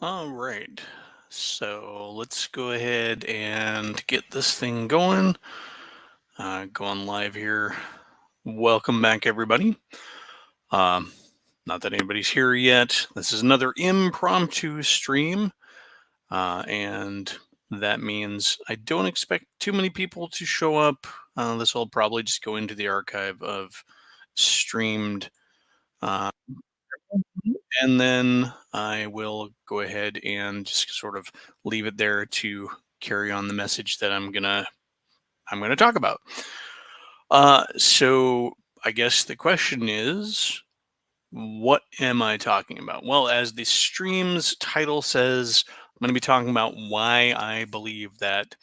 All right. So let's go ahead and get this thing going. Going live here. Welcome back, everybody. Um, Not that anybody's here yet. This is another impromptu stream. And that means I don't expect too many people to show up. This will probably just go into the archive of streamed. Uh, and then I will go ahead and just sort of leave it there to carry on the message that I'm gonna talk about. So I guess the question is, what am I talking about? Well, as the stream's title says, I'm going to be talking about why I believe that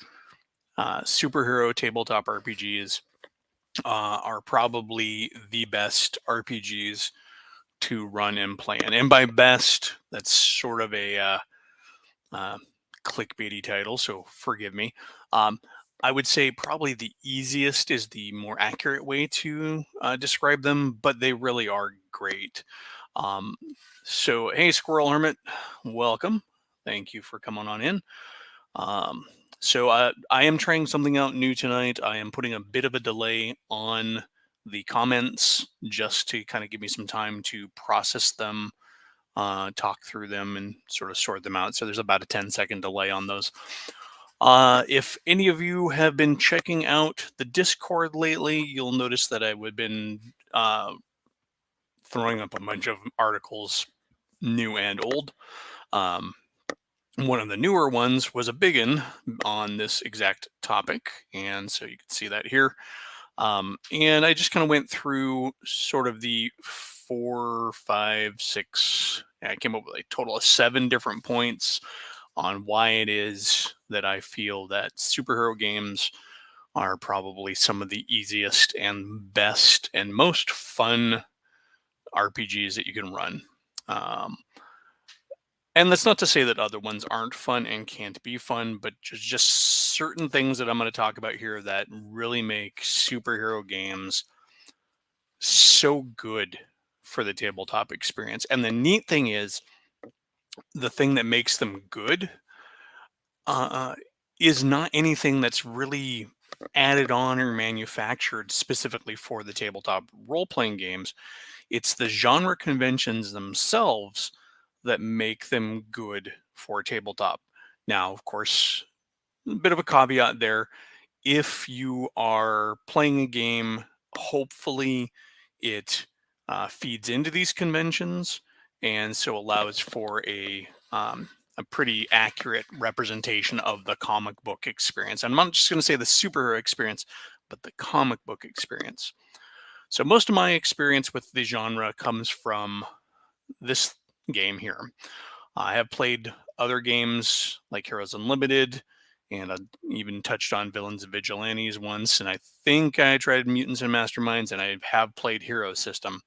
superhero tabletop RPGs are probably the best RPGs to run and play in. And by best, that's sort of a uh, clickbaity title, so forgive me. Um, I would say probably the easiest is the more accurate way to describe them, but they really are great. Um, so, hey, Squirrel Hermit, welcome. Thank you for coming on in. Um, so, I am trying something out new tonight. I am putting a bit of a delay on the comments just to kind of give me some time to process them, talk through them, and sort of sort them out. So there's about a 10-second delay on those. If any of you have been checking out the Discord lately, you'll notice that I would been throwing up a bunch of articles, new and old. Um, One of the newer ones was a big one on this exact topic, and so you can see that here. And I just kind of went through sort of the four, five, six. I came up with a total of 7 different points on why it is that I feel that superhero games are probably some of the easiest and best and most fun RPGs that you can run. Um, and that's not to say that other ones aren't fun and can't be fun, but just certain things that I'm going to talk about here that really make superhero games so good for the tabletop experience. And the neat thing is, the thing that makes them good uh, is not anything that's really added on or manufactured specifically for the tabletop role playing games. It's the genre conventions themselves that make them good for tabletop. Now, of course, a bit of a caveat there. If you are playing a game, hopefully it feeds into these conventions and so allows for a pretty accurate representation of the comic book experience. I'm not just going to say the superhero experience, but the comic book experience. So most of my experience with the genre comes from this game here. I have played other games like Heroes Unlimited, and I even touched on Villains and Vigilantes once. And I think I tried Mutants and Masterminds, and I have played Hero System.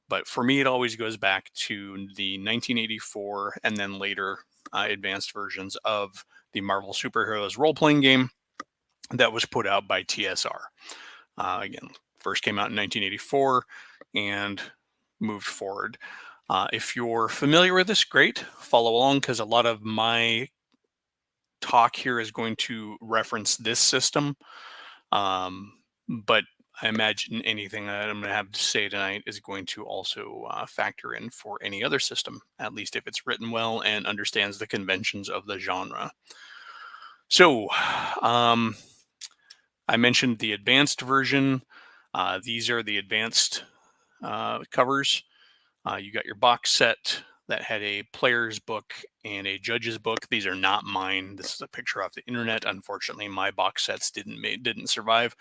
But for me, it always goes back to the 1984 and then later advanced versions of the Marvel Superheroes role playing game that was put out by TSR. Again, first came out in 1984 and moved forward. If you're familiar with this, great. Follow along because a lot of my talk here is going to reference this system. But I imagine anything that I'm going to have to say tonight is going to also factor in for any other system, at least if it's written well and understands the conventions of the genre. So, I mentioned the advanced version. These are the advanced covers. You got your box set that had a player's book and a judge's book. These are not mine. This is a picture off the internet. Unfortunately, my box sets didn't survive.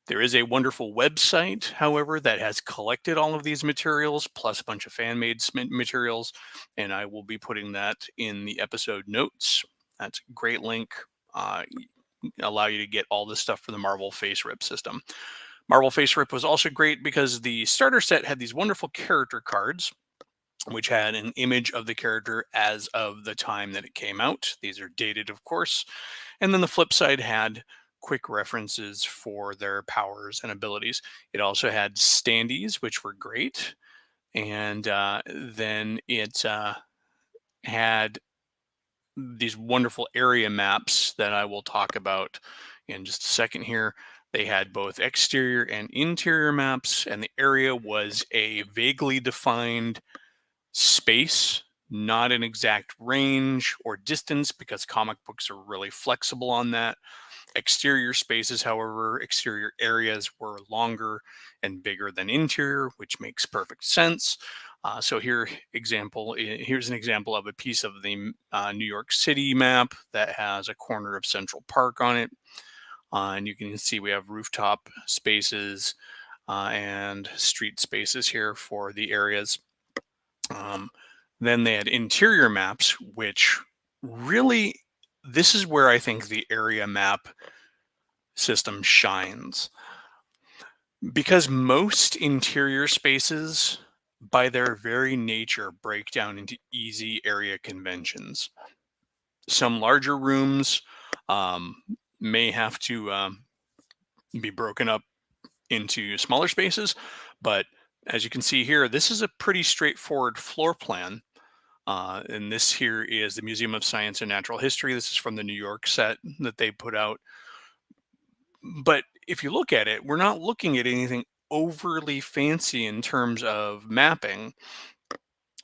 There is a wonderful website, however, that has collected all of these materials plus a bunch of fan-made materials, and I will be putting that in the episode notes. That's a great link. Allow you to get all this stuff for the Marvel Face Rip system. Marvel Face Rip was also great because the starter set had these wonderful character cards, which had an image of the character as of the time that it came out. These are dated, of course. And then the flip side had quick references for their powers and abilities. It also had standees, which were great. And then it had these wonderful area maps that I will talk about in just a second here. They had both exterior and interior maps, and the area was a vaguely defined space, not an exact range or distance, because comic books are really flexible on that. Exterior spaces, however, exterior areas were longer and bigger than interior, which makes perfect sense. So here's an example of a piece of the New York City map that has a corner of Central Park on it. And you can see we have rooftop spaces and street spaces here for the areas. Um, then they had interior maps, which really, this is where I think the area map system shines. Because most interior spaces, by their very nature, break down into easy area conventions. Some larger rooms um, may have to be broken up into smaller spaces, but as you can see here, this is a pretty straightforward floor plan. And this here is the Museum of Science and Natural History. This is from the New York set that they put out. But if you look at it, we're not looking at anything overly fancy in terms of mapping.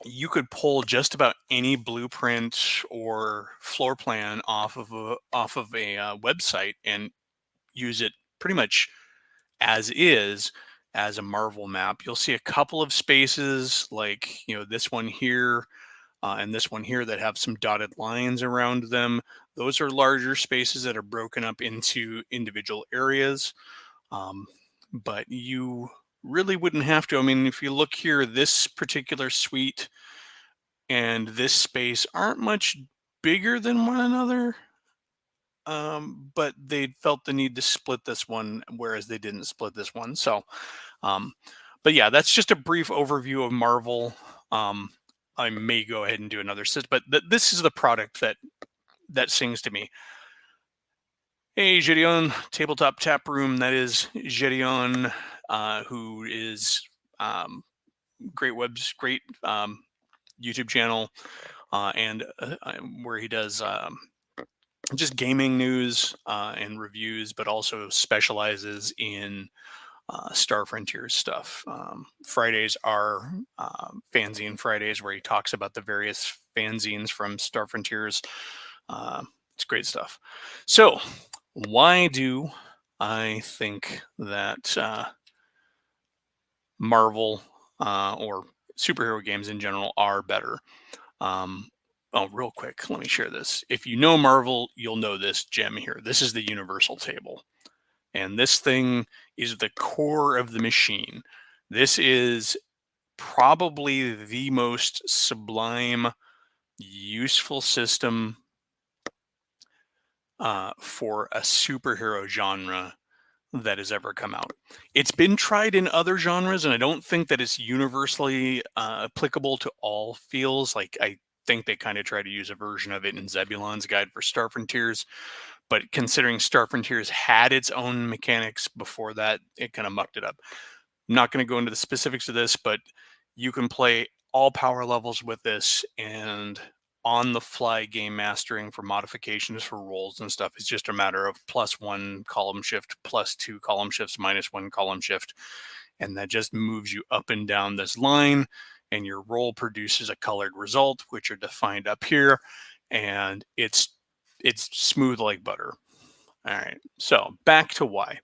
You could pull just about any blueprint or floor plan off of a website and use it pretty much as is as a Marvel map. You'll see a couple of spaces like this one here and this one here that have some dotted lines around them. Those are larger spaces that are broken up into individual areas. Um, but you really wouldn't have to. I mean, if you look here, this particular suite and this space aren't much bigger than one another. But they felt the need to split this one, whereas they didn't split this one. So, um, but yeah, that's just a brief overview of Marvel. Um, I may go ahead and do another sit, but this is the product that sings to me. Hey, Gideon, Tabletop Tap Room. That is Gideon, who is great YouTube channel, and where he does just gaming news and reviews, but also specializes in Star Frontiers stuff. Fridays are Fanzine Fridays, where he talks about the various fanzines from Star Frontiers. It's great stuff. So, why do I think that Marvel or superhero games in general are better? Oh, real quick, let me share this. If you know Marvel, you'll know this gem here. This is the Universal table. And this thing is the core of the machine. This is probably the most sublime, useful system for a superhero genre that has ever come out. It's been tried in other genres, and I don't think that it's universally applicable to all fields. Like, I think they kind of try to use a version of it in Zebulon's Guide for Star Frontiers. But considering Star Frontiers had its own mechanics before that, it kind of mucked it up. I'm not going to go into the specifics of this, but you can play all power levels with this, and on the fly game mastering for modifications for rolls and stuff is just a matter of +1 column shift, +2 column shifts, -1 column shift. And that just moves you up and down this line, and your roll produces a colored result, which are defined up here. And it's smooth like butter. All right, so back to why.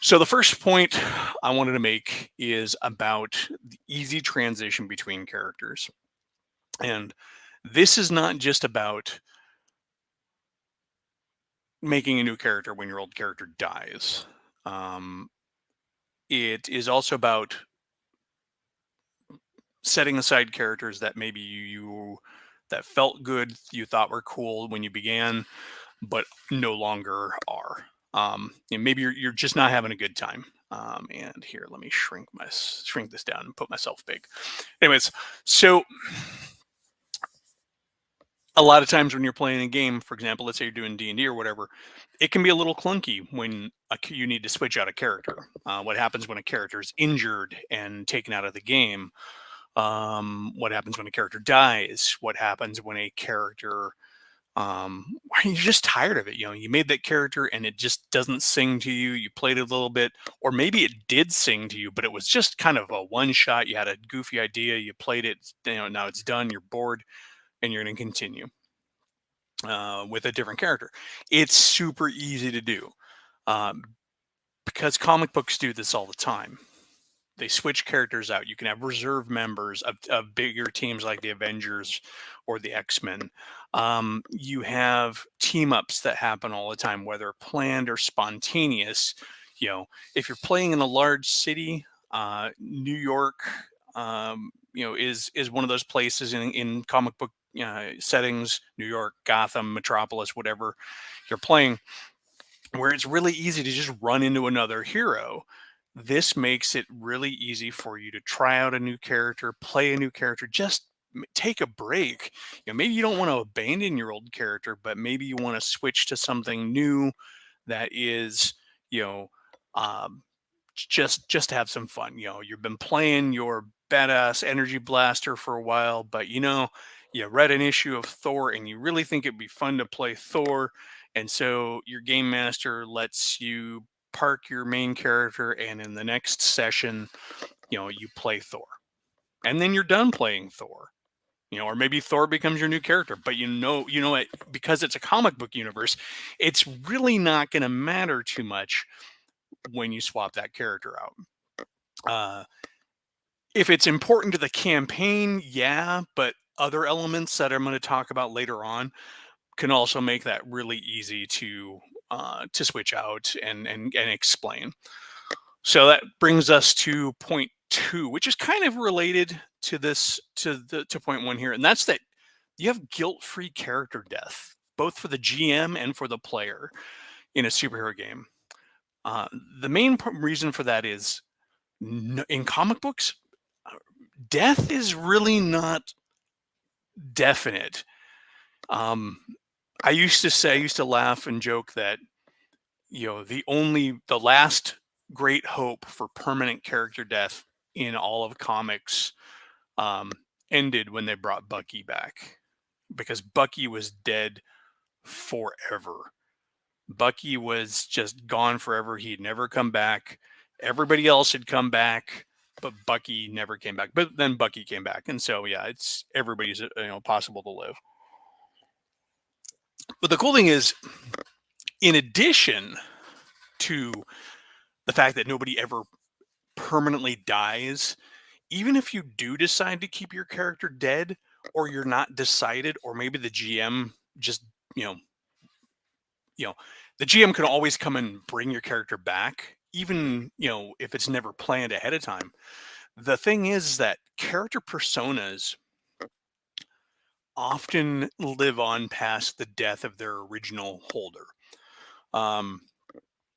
So the first point I wanted to make is about the easy transition between characters. And this is not just about making a new character when your old character dies. It is also about setting aside characters that maybe you that felt good, you thought were cool when you began, but no longer are. Maybe you're just not having a good time. And here, let me shrink this down and put myself big. Anyways, so a lot of times when you're playing a game, for example, let's say you're doing D&D or whatever, it can be a little clunky when you need to switch out a character. What happens when a character is injured and taken out of the game? What happens when a character dies? What happens when a character you're just tired of it? You made that character and it just doesn't sing to you. You played it a little bit, or maybe it did sing to you, but it was just kind of a one shot. You had a goofy idea, you played it, now it's done, you're bored, and you're going to continue with a different character. It's super easy to do um, because comic books do this all the time. They switch characters out. You can have reserve members of bigger teams like the Avengers or the X-Men. You have team ups that happen all the time, whether planned or spontaneous. If you're playing in a large city, New York, is one of those places in comic book settings. New York, Gotham, Metropolis, whatever you're playing, where it's really easy to just run into another hero. This makes it really easy for you to try out a new character, play a new character, just take a break. Maybe you don't want to abandon your old character, but maybe you want to switch to something new that is, you know, um, just have some fun. You've been playing your badass energy blaster for a while, but you read an issue of Thor and you really think it'd be fun to play Thor, and so your game master lets you park your main character, and in the next session, you play Thor, and then you're done playing Thor. Or maybe Thor becomes your new character, but it, because it's a comic book universe, it's really not going to matter too much when you swap that character out. If it's important to the campaign, yeah, but other elements that I'm going to talk about later on can also make that really easy to switch out and explain. So that brings us to point 2, which is kind of related to point 1 here, and that's that you have guilt-free character death, both for the GM and for the player in a superhero game. The main reason for that is in comic books, death is really not definite. I used to laugh and joke that the last great hope for permanent character death in all of comics ended when they brought Bucky back, because Bucky was dead forever. Bucky was just gone forever. He'd never come back. Everybody else had come back, but Bucky never came back. But then Bucky came back, and so yeah, it's everybody's possible to live. But the cool thing is, in addition to the fact that nobody ever permanently dies, even if you do decide to keep your character dead, or you're not decided, or maybe the GM just the GM can always come and bring your character back, even if it's never planned ahead of time. The thing is that character personas often live on past the death of their original holder.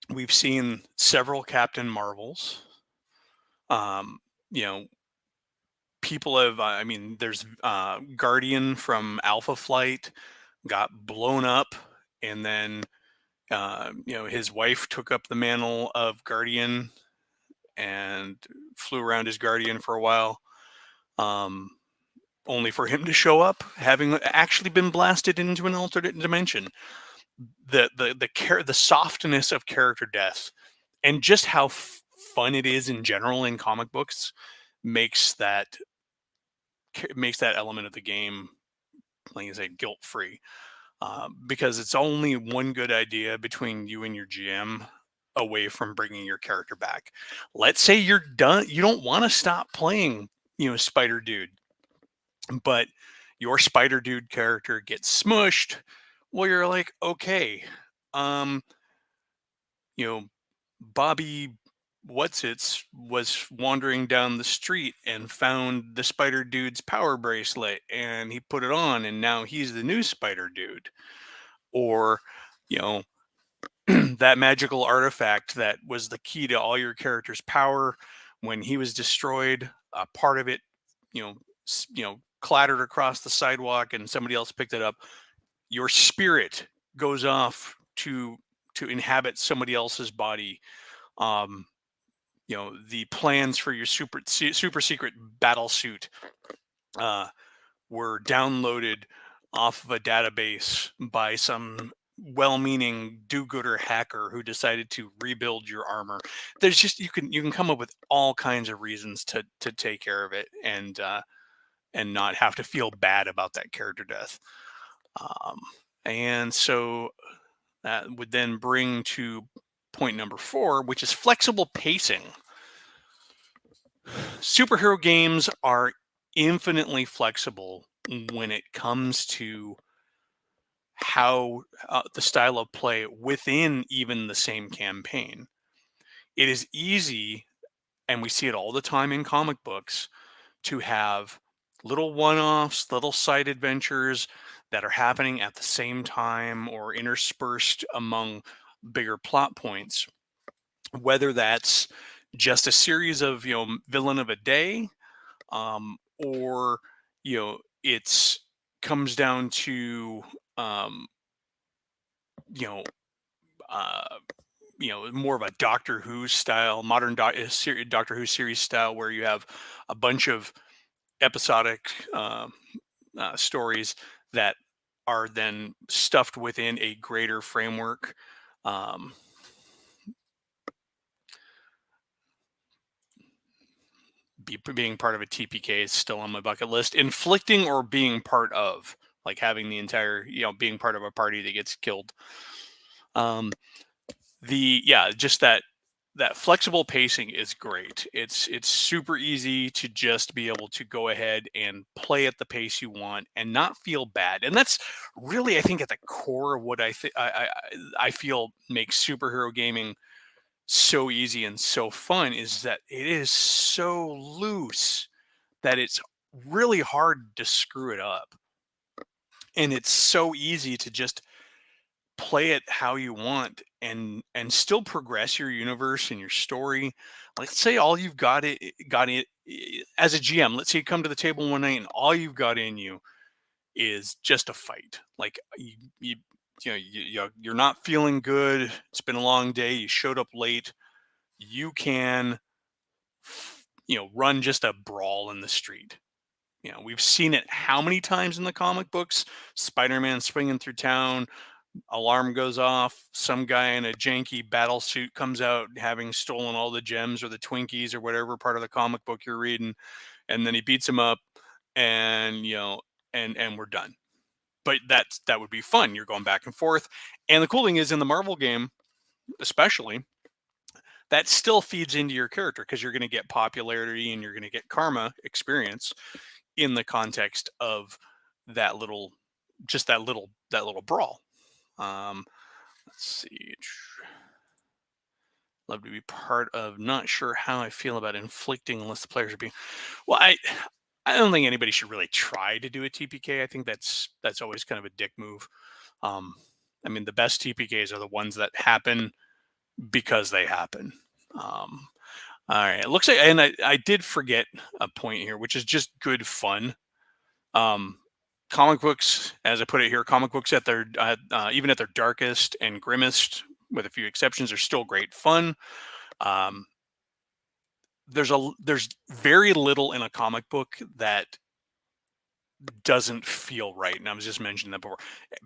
We've seen several Captain Marvels. Um, you know, People have. There's Guardian from Alpha Flight got blown up, and then his wife took up the mantle of Guardian and flew around as Guardian for a while, only for him to show up having actually been blasted into an alternate dimension. The softness of character death and just how fun it is in general in comic books makes that element of the game, like I say, guilt free, because it's only one good idea between you and your GM away from bringing your character back. Let's say you're done, you don't want to stop playing Spider Dude, but your Spider Dude character gets smushed. Well, you're like, okay, um Bobby Whatsits was wandering down the street and found the Spider Dude's power bracelet, and he put it on, and now he's the new Spider Dude. Or that magical artifact that was the key to all your character's power, when he was destroyed, a part of it clattered across the sidewalk and somebody else picked it up. Your spirit goes off to inhabit somebody else's body. the plans for your super secret battle suit uh, were downloaded off of a database by some well-meaning do-gooder hacker who decided to rebuild your armor. There's just you can come up with all kinds of reasons to take care of it and not have to feel bad about that character death. Um, and so that would then bring to point number 4, which is flexible pacing. Superhero games are infinitely flexible when it comes to how the style of play within even the same campaign. It is easy, and we see it all the time in comic books, to have little one-offs, little side adventures that are happening at the same time or interspersed among bigger plot points. Whether that's just a series of villain of a day, or it's comes down to um, you know uh, more of a Doctor Who style, modern Doctor Who series style, where you have a bunch of episodic stories that are then stuffed within a greater framework. Um, Being part of a TPK is still on my bucket list. Inflicting or being part of, like having the entire, being part of a party that gets killed. Just that flexible pacing is great. It's super easy to just be able to go ahead and play at the pace you want and not feel bad. And that's really, I think, at the core of what I feel makes superhero gaming so easy and so fun, is that it is so loose that it's really hard to screw it up. And it's so easy to just play it how you want and still progress your universe and your story. Let's say all you've got it as a GM. Let's say you come to the table one night and all you've got in you is just a fight. Like you're not feeling good. It's been a long day. You showed up late. You can run just a brawl in the street. We've seen it how many times in the comic books? Spider-Man swinging through town, alarm goes off, some guy in a janky battle suit comes out having stolen all the gems or the Twinkies or whatever part of the comic book you're reading, and then he beats him up, and and we're done. But that would be fun. You're going back and forth. And the cool thing is, in the Marvel game especially, that still feeds into your character, because you're going to get popularity and you're going to get karma experience in the context of that little that little brawl. Let's see. Love to be part of. Not sure how I feel about inflicting unless the players are being. Well, I don't think anybody should really try to do a TPK. I think that's always kind of a dick move. Um, I mean, the best TPKs are the ones that happen because they happen. All right, it looks like, and I did forget a point here, which is just good fun. Comic books, as I put it here, comic books at their even at their darkest and grimmest, with a few exceptions, are still great fun. Um, there's very little in a comic book that doesn't feel right, and I was just mentioning that before.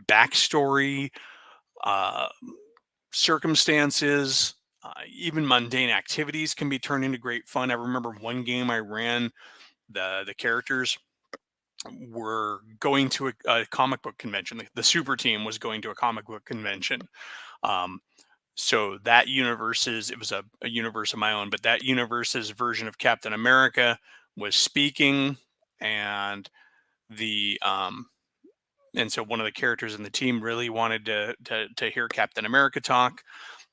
Backstory, uh, circumstances, even mundane activities can be turned into great fun. I remember one game I ran, the characters were going to a comic book convention. The super team was going to a comic book convention. Um, so that universe's, it was a universe of my own, but that universe's version of Captain America was speaking, and the and so one of the characters in the team really wanted to hear Captain America talk,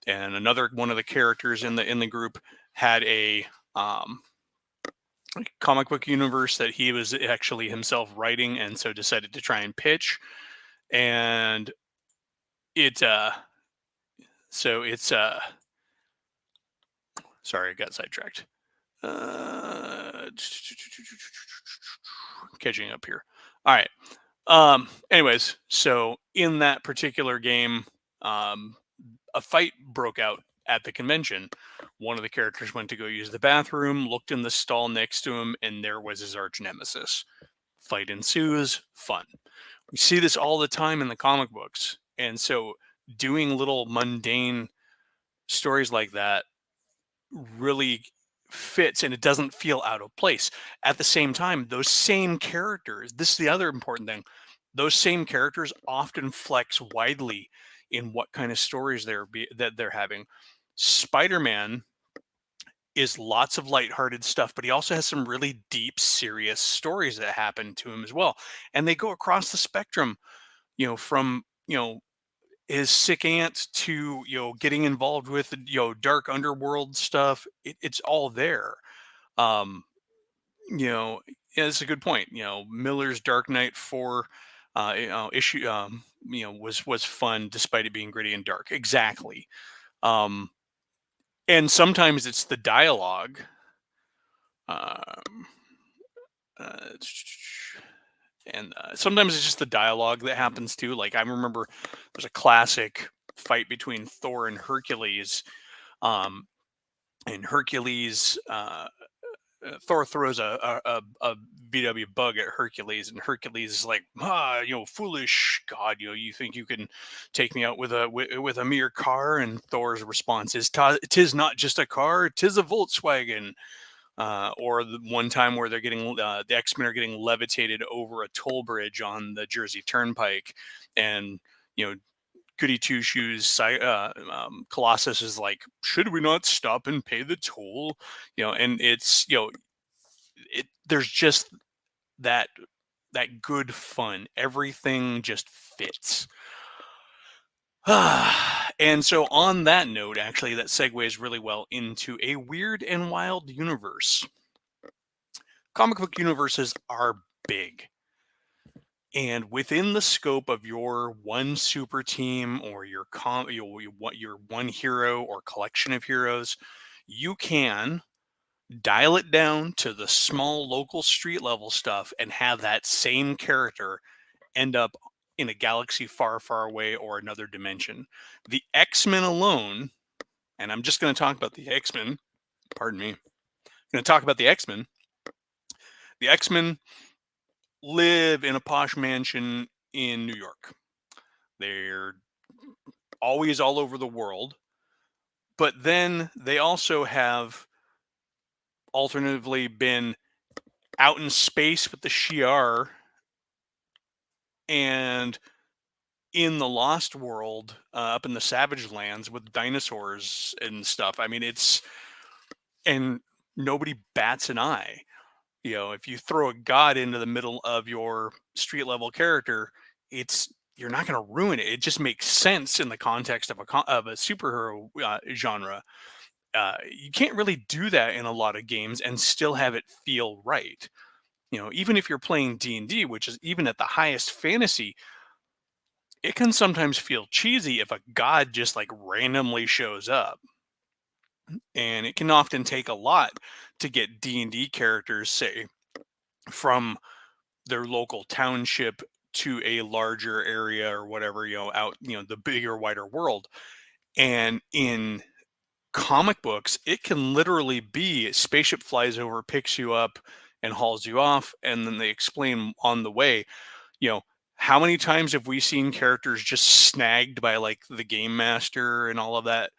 and another one of the characters in the group had a comic book universe that he was actually himself writing, and so decided to try and pitch. And it so it's sorry, I got sidetracked. Catching up here. All right. Anyways, so in that particular game, a fight broke out at the convention. One of the characters went to go use the bathroom, looked in the stall next to him, and there was his arch nemesis. Fight ensues, fun. We see this all the time in the comic books. And so doing little mundane stories like that really fits, and it doesn't feel out of place. At the same time, those same characters, this is the other important thing, those same characters often flex widely in what kind of stories that they're having. Spider-Man is lots of lighthearted stuff, but he also has some really deep, serious stories that happen to him as well. And they go across the spectrum, from, his sick aunt to, getting involved with, dark underworld stuff. It's all there. Um, yeah, it's a good point. Miller's Dark Knight 4 issue, was fun despite it being gritty and dark. Exactly. Um, and sometimes it's the dialogue. Um, uh, and sometimes it's just the dialogue that happens too. Like I remember there's a classic fight between Thor and Hercules. Um, and Hercules, Thor throws a VW bug at Hercules, and Hercules is like, foolish god, you think you can take me out with a mere car? And Thor's response is, "'Tis not just a car, 'tis a Volkswagen." Or the one time where the X-Men are getting levitated over a toll bridge on the Jersey Turnpike, and Goody Two Shoes, Colossus is like, "Should we not stop and pay the toll?" And it's there's just that good fun. Everything just fits. And so on that note, actually, that segues really well into a weird and wild universe. Comic book universes are big. And within the scope of your one super team or your one hero or collection of heroes, you can dial it down to the small local street level stuff and have that same character end up in a galaxy far, far away or another dimension. The X-Men alone, and I'm just going to talk about the X-Men, pardon me, I'm going to talk about the X-Men. The X-Men live in a posh mansion in New York. They're always all over the world, but then they also have alternatively been out in space with the Shi'ar and in the Lost World, up in the Savage Lands with dinosaurs and stuff. I mean, and nobody bats an eye. If you throw a god into the middle of your street level character, you're not going to ruin it. It just makes sense in the context of a superhero genre. You can't really do that in a lot of games and still have it feel right. Even if you're playing D&D, which is even at the highest fantasy, it can sometimes feel cheesy if a god just like randomly shows up. And it can often take a lot to get D&D characters, say, from their local township to a larger area or whatever, out, the bigger, wider world. And in comic books, it can literally be a spaceship flies over, picks you up, and hauls you off, and then they explain on the way, how many times have we seen characters just snagged by like the game master and all of that,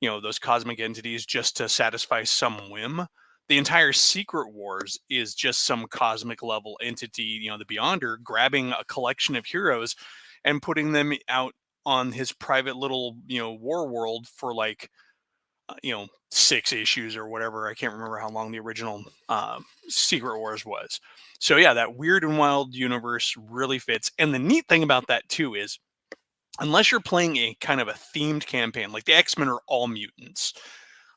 those cosmic entities, just to satisfy some whim? The entire Secret Wars is just some cosmic level entity, the Beyonder, grabbing a collection of heroes and putting them out on his private little, war world for like, 6 issues or whatever. I can't remember how long the original Secret Wars was. So yeah, that weird and wild universe really fits. And the neat thing about that too is, unless you're playing a kind of a themed campaign, like the X-Men are all mutants.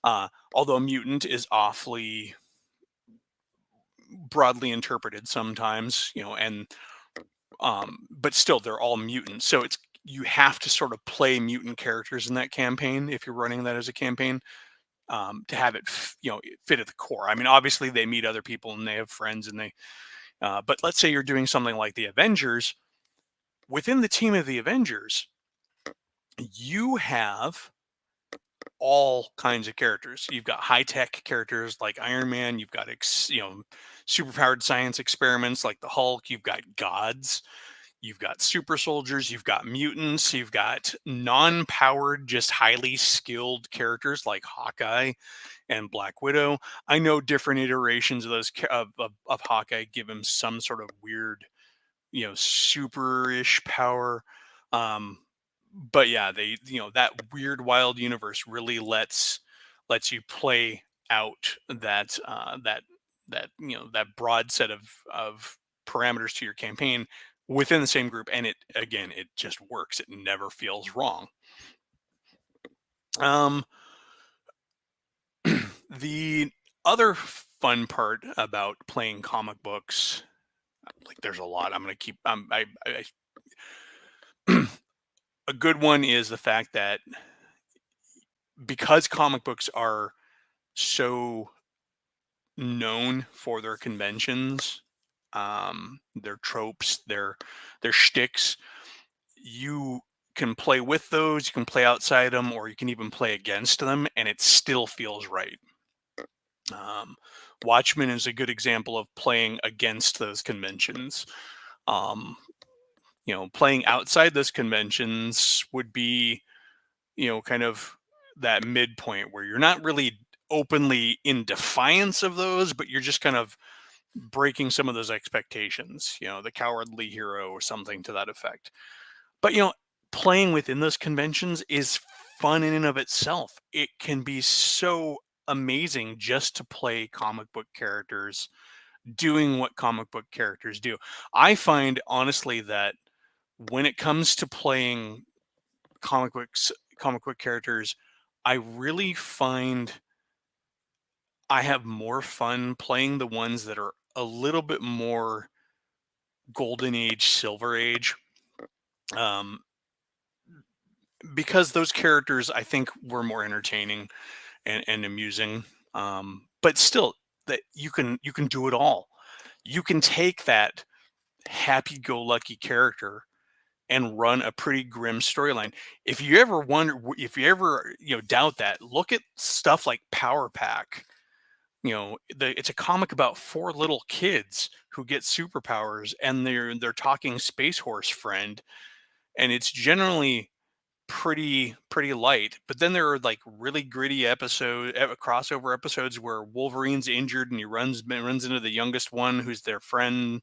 Although mutant is awfully broadly interpreted sometimes, and but still they're all mutants. So you have to sort of play mutant characters in that campaign if you're running that as a campaign, to have it fit at the core. I mean, obviously they meet other people and they have friends, and but let's say you're doing something like the Avengers. Within the team of the Avengers, you have all kinds of characters. You've got high tech characters like Iron Man. You've got superpowered science experiments like the Hulk. You've got gods. You've got super soldiers. You've got mutants. You've got non-powered, just highly skilled characters like Hawkeye and Black Widow. I know different iterations of those of Hawkeye give him some sort of weird, super-ish power. Um, but yeah, that weird wild universe really lets you play out that broad set of parameters to your campaign within the same group, and it just works. It never feels wrong. Um, the other fun part about playing comic books, like there's a lot. I'm gonna keep. A good one is the fact that because comic books are so known for their conventions, their tropes, their shticks, you can play with those, you can play outside them, or you can even play against them, and it still feels right. Um, Watchmen is a good example of playing against those conventions. Um, Playing outside those conventions would be, kind of that midpoint where you're not really openly in defiance of those, but you're just kind of breaking some of those expectations, the cowardly hero or something to that effect. But, playing within those conventions is fun in and of itself. It can be so amazing just to play comic book characters doing what comic book characters do. I find honestly that when it comes to playing comic books, comic book characters, I really find I have more fun playing the ones that are a little bit more golden age, silver age. Um, because those characters I think were more entertaining and amusing. But still, that you can do it all. You can take that happy-go-lucky character and run a pretty grim storyline. If you ever doubt that, look at stuff like Power Pack. It's a comic about four little kids who get superpowers, and they're talking Space Horse friend, and it's generally pretty light. But then there are like really gritty crossover episodes where Wolverine's injured and he runs into the youngest one who's their friend,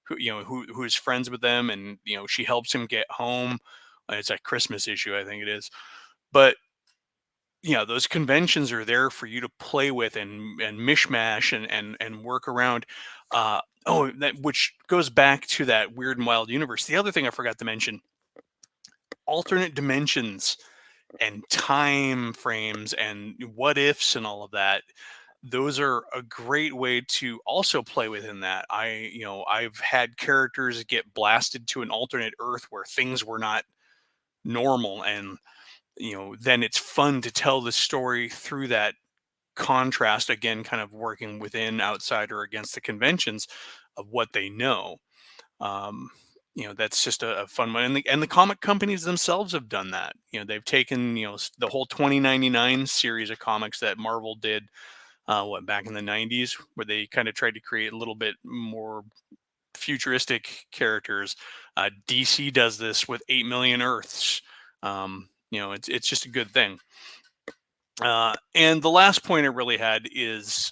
who is friends with them, and she helps him get home. It's a Christmas issue, I think it is. But those conventions are there for you to play with and mishmash and work around. That which goes back to that weird and wild universe. The other thing I forgot to mention: alternate dimensions and time frames and what ifs and all of that. Those are a great way to also play within that. I've had characters get blasted to an alternate Earth where things were not normal, and then it's fun to tell the story through that contrast, again kind of working within, outside, or against the conventions of what they know. um, that's just a fun one, and the comic companies themselves have done that. They've taken the whole 2099 series of comics that Marvel did, back in the 90s, where they kind of tried to create a little bit more futuristic characters. DC does this with 8 million Earths. It's just a good thing. And the last point I really had is,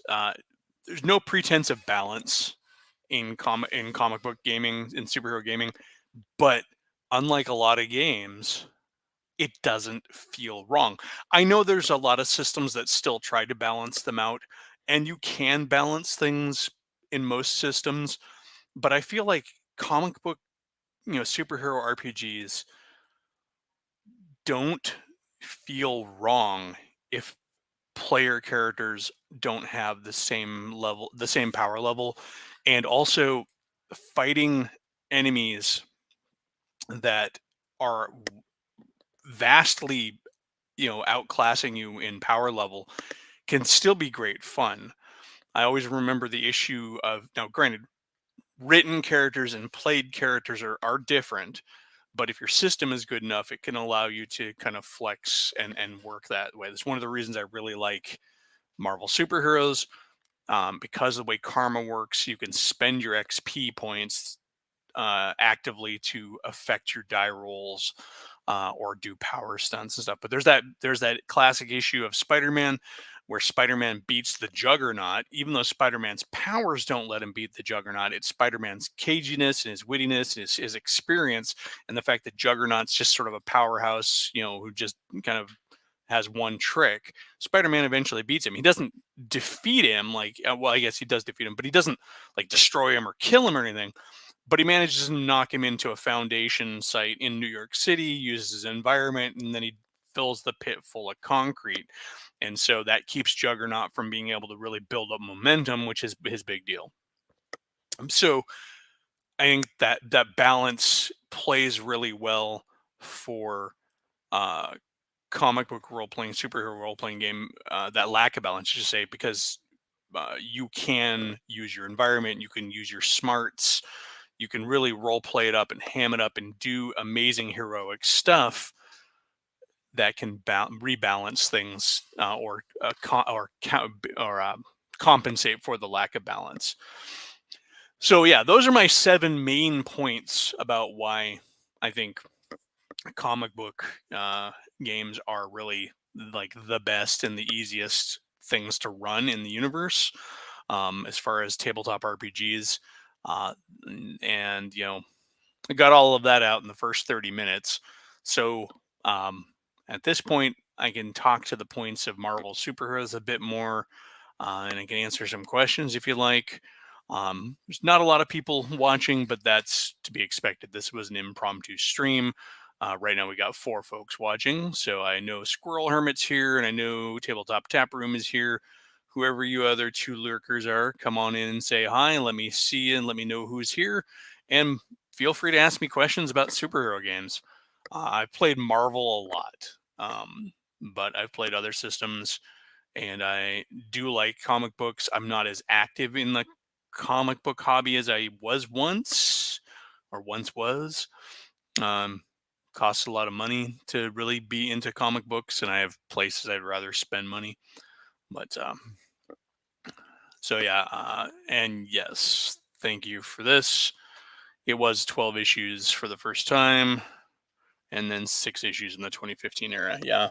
there's no pretense of balance in comic book gaming, in superhero gaming, but unlike a lot of games, it doesn't feel wrong. I know there's a lot of systems that still try to balance them out, and you can balance things in most systems, but I feel like comic book, superhero RPGs don't feel wrong if player characters don't have the same power level, and also fighting enemies that are vastly, outclassing you in power level can still be great fun. I always remember the issue of, now granted, written characters and played characters are different, But if your system is good enough, it can allow you to kind of flex and work that way. That's one of the reasons I really like Marvel superheroes, because of the way karma works. You can spend your XP points actively to affect your die rolls, or do power stunts and stuff. But there's that classic issue of Spider-Man where Spider-Man beats the Juggernaut, even though Spider-Man's powers don't let him beat the Juggernaut. It's Spider-Man's caginess and his wittiness and his experience, and the fact that Juggernaut's just sort of a powerhouse, who just kind of has one trick. Spider-Man eventually beats him. He doesn't defeat him well, I guess he does defeat him, but he doesn't like destroy him or kill him or anything. But he manages to knock him into a foundation site in New York City, uses his environment, and then he fills the pit full of concrete. And so that keeps Juggernaut from being able to really build up momentum, which is his big deal. So I think that balance plays really well for comic book role playing, superhero role playing game. That lack of balance, just say, because you can use your environment, you can use your smarts, you can really role play it up and ham it up and do amazing heroic stuff that can rebalance things, or compensate for the lack of balance. So yeah, those are my 7 main points about why I think comic book games are really like the best and the easiest things to run in the universe, as far as tabletop RPGs. And I got all of that out in the first 30 minutes. So at this point, I can talk to the points of Marvel superheroes a bit more, and I can answer some questions if you like. There's not a lot of people watching, but that's to be expected. This was an impromptu stream. Right now, we got 4 folks watching. So I know Squirrel Hermit's here, and I know Tabletop Tap Room is here. Whoever you other 2 lurkers are, come on in and say hi. Let me see you and let me know who's here. And feel free to ask me questions about superhero games. I've played Marvel a lot, but I've played other systems, and I do like comic books. I'm not as active in the comic book hobby as I was once, or once was. Costs a lot of money to really be into comic books, and I have places I'd rather spend money. But so yeah, and yes, thank you for this. It was 12 issues for the first time, and then 6 issues in the 2015 era. Yeah,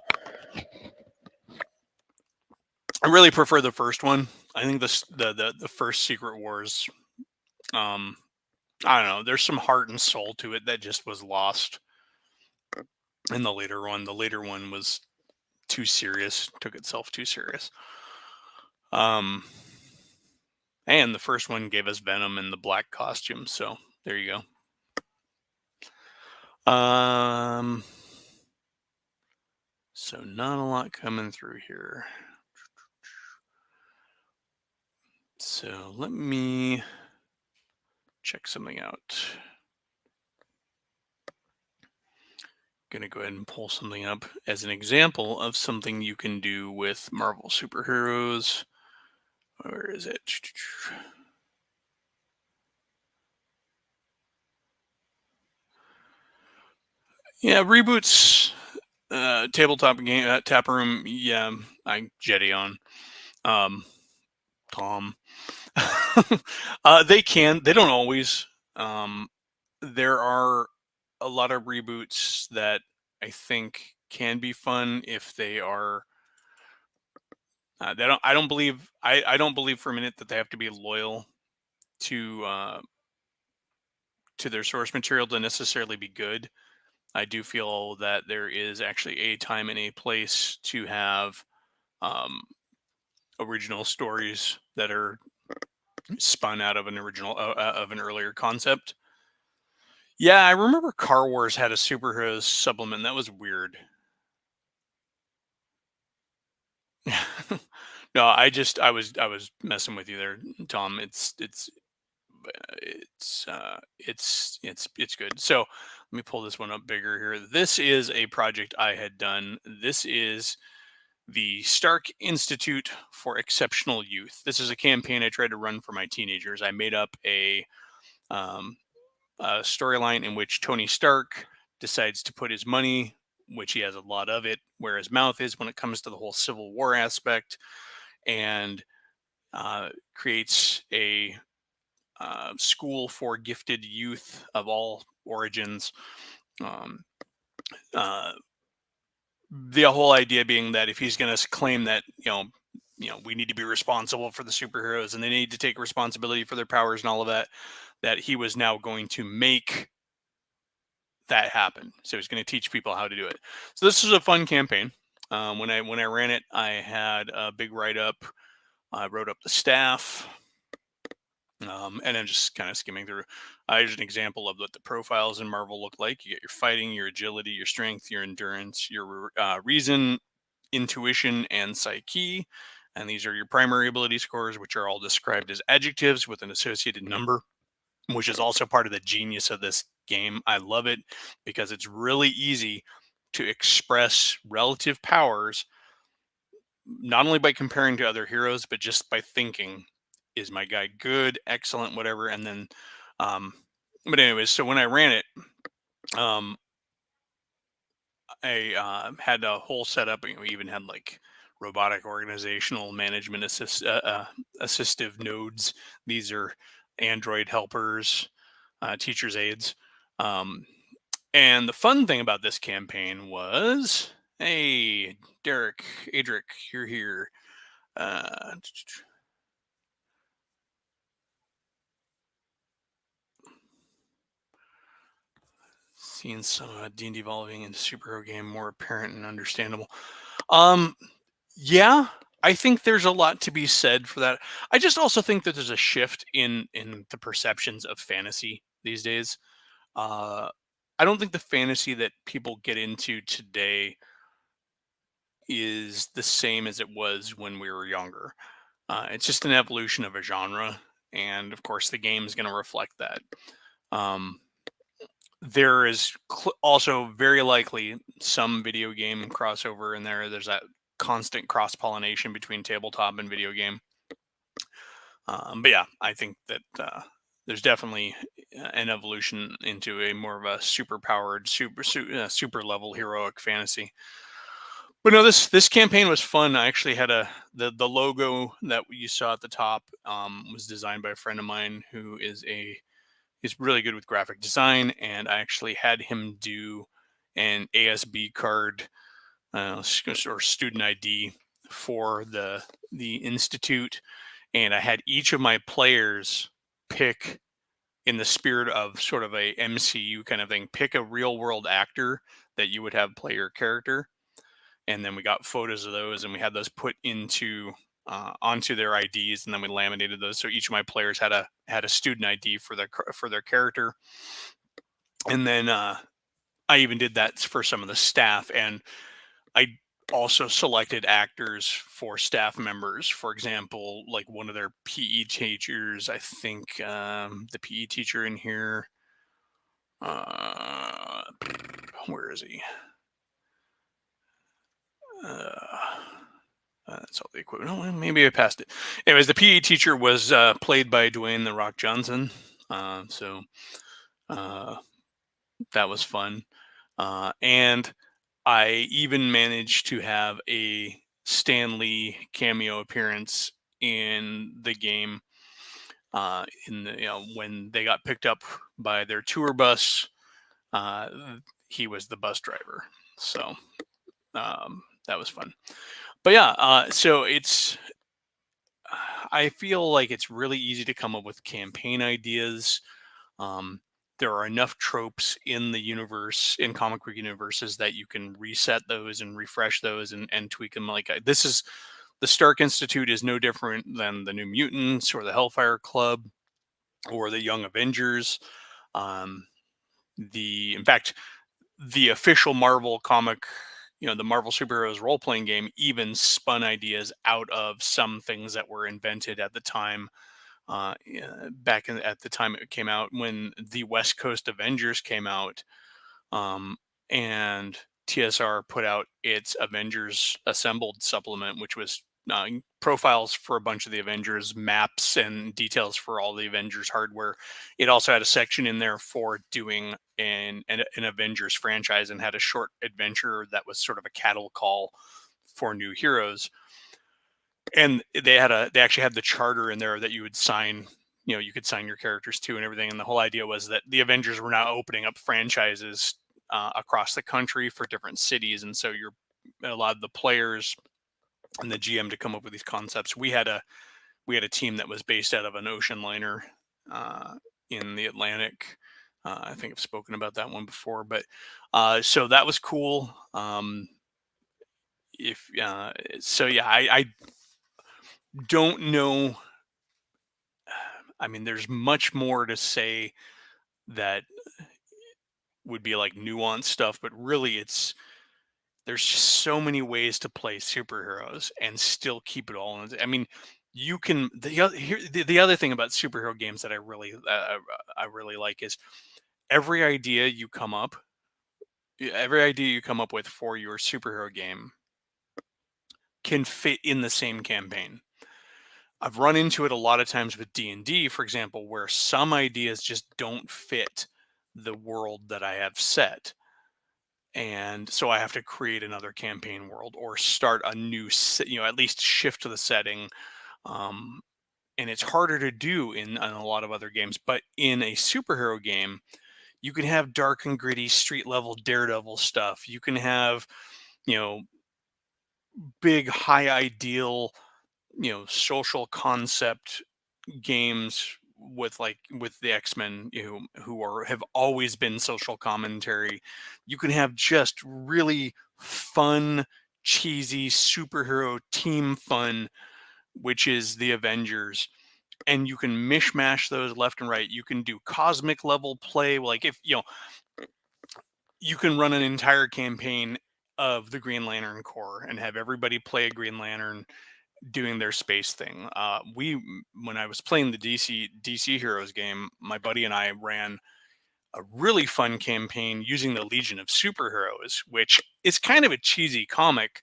I really prefer the first one. I think the first Secret Wars. I don't know. There's some heart and soul to it that just was lost in the later one. The later one was too serious. Took itself too serious. And the first one gave us Venom in the black costume. So there you go. So not a lot coming through here. So let me check something out. Going to go ahead and pull something up as an example of something you can do with Marvel superheroes. Where is it? Yeah, reboots, tabletop game, tap room. Yeah, I Jetty on. Tom. They can. They don't always. There are a lot of reboots that I think can be fun if they are. They don't. I don't believe. I don't believe for a minute that they have to be loyal to their source material to necessarily be good. I do feel that there is actually a time and a place to have um, original stories that are spun out of an original of an earlier concept. Yeah, I remember Car Wars had a superheroes supplement. That was weird. No, I was messing with you there, Tom. It's good. So let me pull this one up bigger here. This is a project I had done. This is the Stark Institute for Exceptional Youth. This is a campaign I tried to run for my teenagers. I made up a storyline in which Tony Stark decides to put his money, which he has a lot of it, where his mouth is when it comes to the whole Civil War aspect, and creates a school for gifted youth of all origins. Um, uh, the whole idea being that if he's going to claim that we need to be responsible for the superheroes and they need to take responsibility for their powers and all of that, that he was now going to make that happen. So he's going to teach people how to do it. So this was a fun campaign. When I ran it, I had a big write up. I wrote up the staff. And I'm just kind of skimming through. Here's an example of what the profiles in Marvel look like. You get your fighting, your agility, your strength, your endurance, your reason, intuition, and psyche. And these are your primary ability scores, which are all described as adjectives with an associated number, which is also part of the genius of this game. I love it because it's really easy to express relative powers, not only by comparing to other heroes, but just by thinking, is my guy good, excellent, whatever. And then, but anyways, so when I ran it, um, I had a whole setup. We even had like robotic organizational management assistive nodes. These are Android helpers, teachers' aides. Um, and the fun thing about this campaign was, hey, Derek, Adric, you're here. Uh, Seeing some D&D evolving into superhero game more apparent and understandable. Yeah, I think there's a lot to be said for that. I just also think that there's a shift in the perceptions of fantasy these days. Uh, I don't think the fantasy that people get into today is the same as it was when we were younger. It's just an evolution of a genre, and of course, the game is going to reflect that. Um, there is also very likely some video game crossover in there. There's that constant cross pollination between tabletop and video game. But yeah, I think that there's definitely an evolution into a more of a super powered, super level heroic fantasy. But no, this campaign was fun. I actually had the logo that you saw at the top was designed by a friend of mine who he's really good with graphic design, and I actually had him do an ASB card or student ID for the institute, and I had each of my players pick, in the spirit of sort of a MCU kind of thing, pick a real world actor that you would have play your character, and then we got photos of those and we had those put onto their IDs, and then we laminated those. So each of my players had a student ID for their character, and then I even did that for some of the staff, and I also selected actors for staff members. For example, like one of their PE teachers. I think the PE teacher in here. Where is he? That's all the equipment. Oh, well, maybe I passed it. Anyways, the PE teacher was played by Dwayne the Rock Johnson. So that was fun. And I even managed to have a Stan Lee cameo appearance in the game. In the when they got picked up by their tour bus, uh, he was the bus driver. So that was fun. But yeah, so I feel like it's really easy to come up with campaign ideas. Um, there are enough tropes in the universe, in comic book universes, that you can reset those and refresh those and tweak them. Like this is the Stark Institute is no different than the New Mutants or the Hellfire Club or the Young Avengers. In fact, the official Marvel comic, the Marvel Superheroes role playing game, even spun ideas out of some things that were invented at the time. At the time it came out, when the West Coast Avengers came out, and TSR put out its Avengers Assembled supplement, which was profiles for a bunch of the Avengers, maps and details for all the Avengers hardware. It also had a section in there for doing an Avengers franchise, and had a short adventure that was sort of a cattle call for new heroes. And they actually had the charter in there that you would sign. You could sign your characters to and everything. And the whole idea was that the Avengers were now opening up franchises across the country for different cities, and so you're allowed the players and the GM to come up with these concepts. We had a team that was based out of an ocean liner in the Atlantic. I think I've spoken about that one before, but so that was cool. If so, yeah, I don't know. I mean, there's much more to say that would be like nuanced stuff, but really, there's just so many ways to play superheroes and still keep it all. I mean, you can the other thing about superhero games that I really like is every idea you come up every idea you come up with for your superhero game can fit in the same campaign. I've run into it a lot of times with D&D, for example, where some ideas just don't fit the world that I have set. And so I have to create another campaign world or start a new, at least shift to the setting. Um, and it's harder to do in a lot of other games. But in a superhero game, you can have dark and gritty street level Daredevil stuff. You can have, you know, big high ideal, social concept games with the X-Men, have always been social commentary. You can have just really fun, cheesy superhero team fun, which is the Avengers. And you can mishmash those left and right. You can do cosmic level play. Like if you can run an entire campaign of the Green Lantern Corps and have everybody play a Green Lantern doing their space thing. When I was playing the DC Heroes game, my buddy and I ran a really fun campaign using the Legion of Superheroes, which is kind of a cheesy comic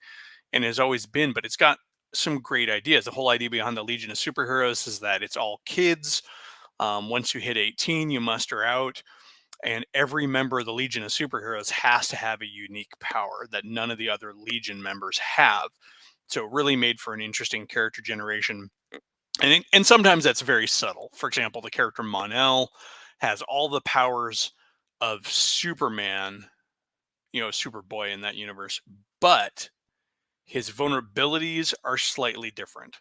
and has always been, but it's got some great ideas. The whole idea behind the Legion of Superheroes is that it's all kids. Once you hit 18, you muster out, and every member of the Legion of Superheroes has to have a unique power that none of the other Legion members have. So it really made for an interesting character generation. And sometimes that's very subtle. For example, the character Mon-El has all the powers of Superman, Superboy in that universe, but his vulnerabilities are slightly different.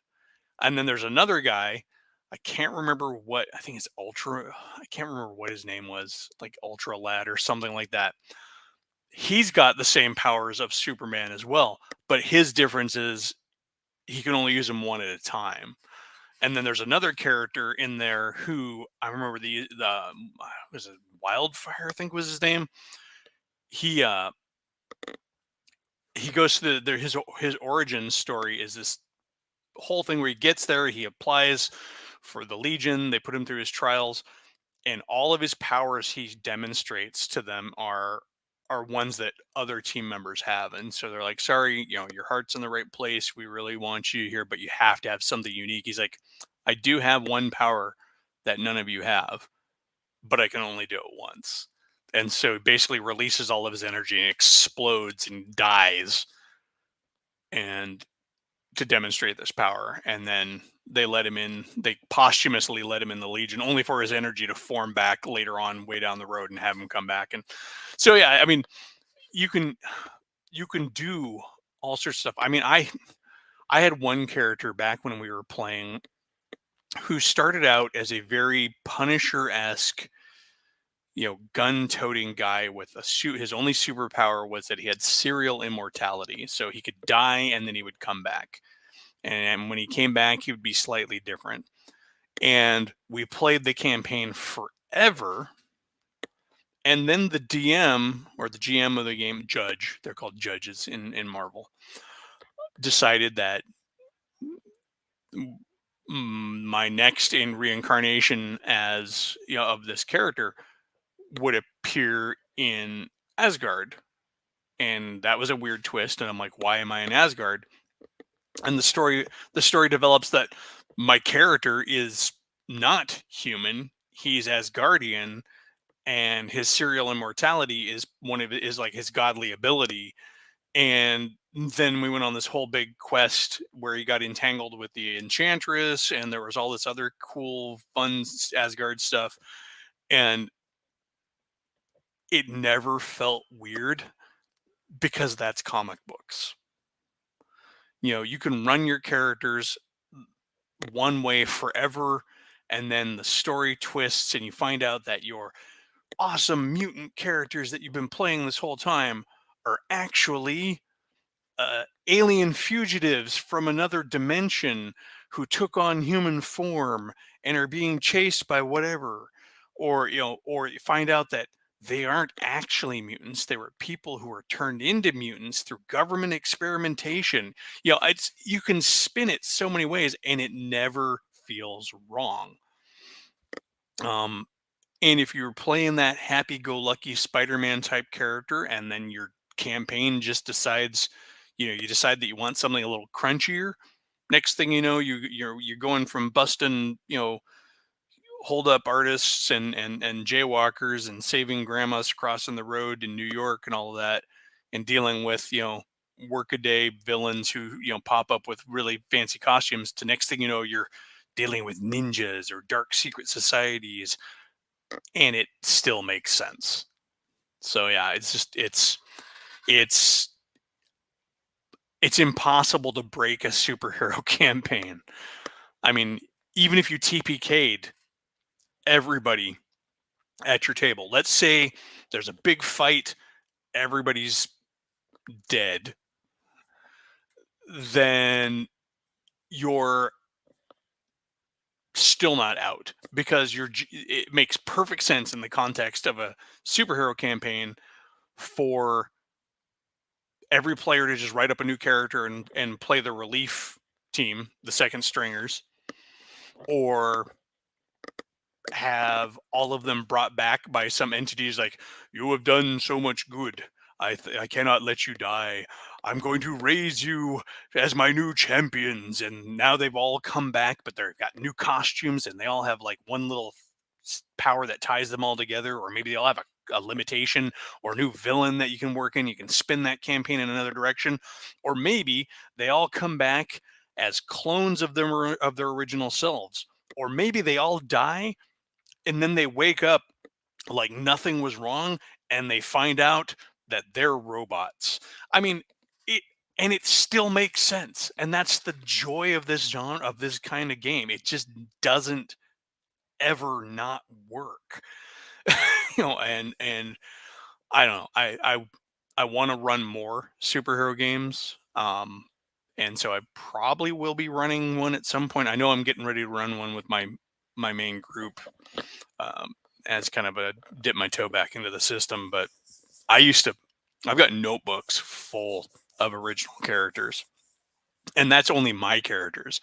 And then there's another guy, I can't remember what, I think it's Ultra, I can't remember what his name was, like Ultra Lad or something like that. He's got the same powers of Superman as well, but his difference is he can only use them one at a time. And then there's another character in there who I remember the was it Wildfire, I think was his name. He goes to his origin story is this whole thing where he gets there, he applies for the Legion, they put him through his trials, and all of his powers he demonstrates to them are ones that other team members have. And so they're like, sorry, your heart's in the right place, we really want you here, but you have to have something unique. He's like, I do have one power that none of you have, but I can only do it once. And so he basically releases all of his energy and explodes and dies, and to demonstrate this power. And then they posthumously let him in the Legion, only for his energy to form back later on way down the road and have him come back. And so, yeah, I mean, you can do all sorts of stuff. I mean, I had one character back when we were playing who started out as a very Punisher-esque, gun-toting guy with a suit. His only superpower was that he had serial immortality, so he could die and then he would come back. And when he came back, he would be slightly different. And we played the campaign forever. And then the DM or the GM of the game, judge, they're called judges in Marvel, decided that my next in reincarnation as of this character would appear in Asgard. And that was a weird twist. And I'm like, why am I in Asgard? And the story develops that my character is not human. He's Asgardian, and his serial immortality is is like his godly ability. And then we went on this whole big quest where he got entangled with the enchantress, and there was all this other cool fun Asgard stuff. And it never felt weird because that's comic books. You can run your characters one way forever, and then the story twists and you find out that your awesome mutant characters that you've been playing this whole time are actually alien fugitives from another dimension who took on human form and are being chased by whatever. Or you find out that they aren't actually mutants. They were people who were turned into mutants through government experimentation. You can spin it so many ways and it never feels wrong. um and if you're playing that happy-go-lucky Spider-Man type character, and then your campaign just decides, you decide that you want something a little crunchier. Next thing you know, you're going from busting, hold up artists and jaywalkers and saving grandmas crossing the road in New York and all of that, and dealing with, workaday villains who, pop up with really fancy costumes, to next thing you know, you're dealing with ninjas or dark secret societies, and it still makes sense. So yeah, it's it's impossible to break a superhero campaign. I mean, even if you TPK'd everybody at your table, let's say there's a big fight, everybody's dead, then you're still not out, because it makes perfect sense in the context of a superhero campaign for every player to just write up a new character and play the relief team, the second stringers, or have all of them brought back by some entities like, you have done so much good. I cannot let you die. I'm going to raise you as my new champions. And now they've all come back, but they've got new costumes and they all have like one little power that ties them all together. Or maybe they all have a limitation or new villain that you can work in. You can spin that campaign in another direction. Or maybe they all come back as clones of their original selves. Or maybe they all die and then they wake up like nothing was wrong, and they find out that they're robots. I mean, it and it still makes sense. And that's the joy of this genre, of this kind of game. It just doesn't ever not work. And I don't know. I want to run more superhero games. And so I probably will be running one at some point. I know I'm getting ready to run one with my main group, um, as kind of a dip my toe back into the system. But I've got notebooks full of original characters, and that's only my characters,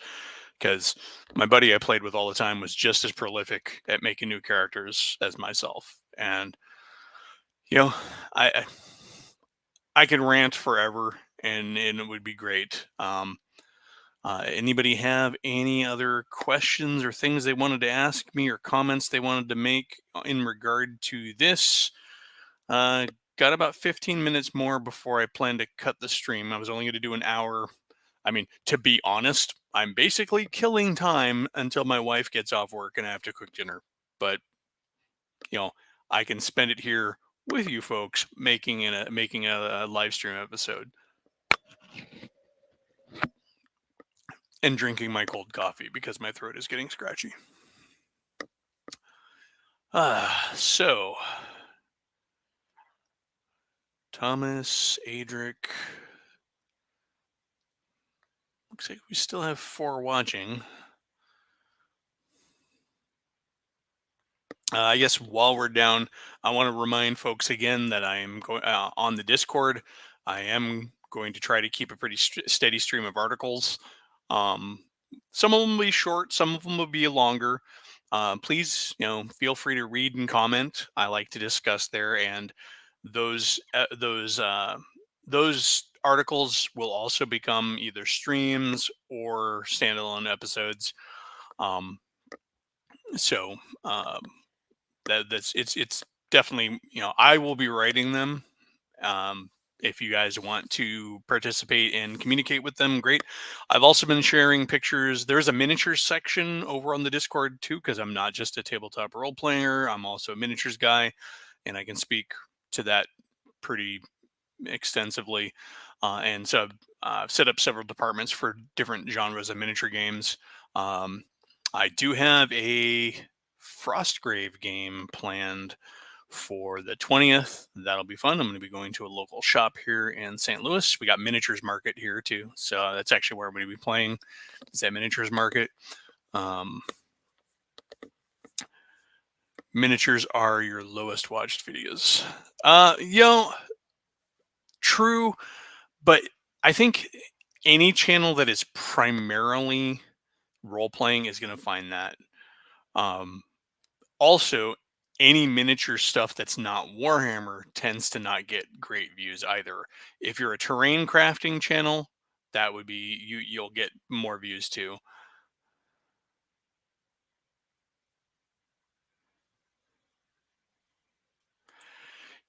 because my buddy I played with all the time was just as prolific at making new characters as myself. And you know, I I I could rant forever, and it would be great. Anybody have any other questions or things they wanted to ask me, or comments they wanted to make in regard to this? Uh, got about 15 minutes more before I plan to cut the stream. I was only going to do an hour. I mean, to be honest, I'm basically killing time until my wife gets off work and I have to cook dinner. But you know, I can spend it here with you folks making a live stream episode and drinking my cold coffee because my throat is getting scratchy. So Thomas, Adric. Looks like we still have 4 watching. I guess while we're down, I want to remind folks again that I am going on the Discord. I am going to try to keep a pretty steady stream of articles. Um, some of them will be short, some of them will be longer. Please, feel free to read and comment. I like to discuss there, and those articles will also become either streams or standalone episodes. Um, so that's it's definitely, I will be writing them. Um, if you guys want to participate and communicate with them, great. I've also been sharing pictures. There's a miniatures section over on the Discord too, because I'm not just a tabletop role player. I'm also a miniatures guy, and I can speak to that pretty extensively. And so I've set up several departments for different genres of miniature games. Um, I do have a Frostgrave game planned for the 20th. That'll be fun. I'm going to be going to a local shop here in St. Louis. We got Miniatures Market here too. So that's actually where I'm going to be playing, is that Miniatures Market. Um, miniatures are your lowest watched videos. True, but I think any channel that is primarily role playing is going to find that. Um, Also, any miniature stuff that's not Warhammer tends to not get great views either. If you're a terrain crafting channel, that would be you'll get more views too.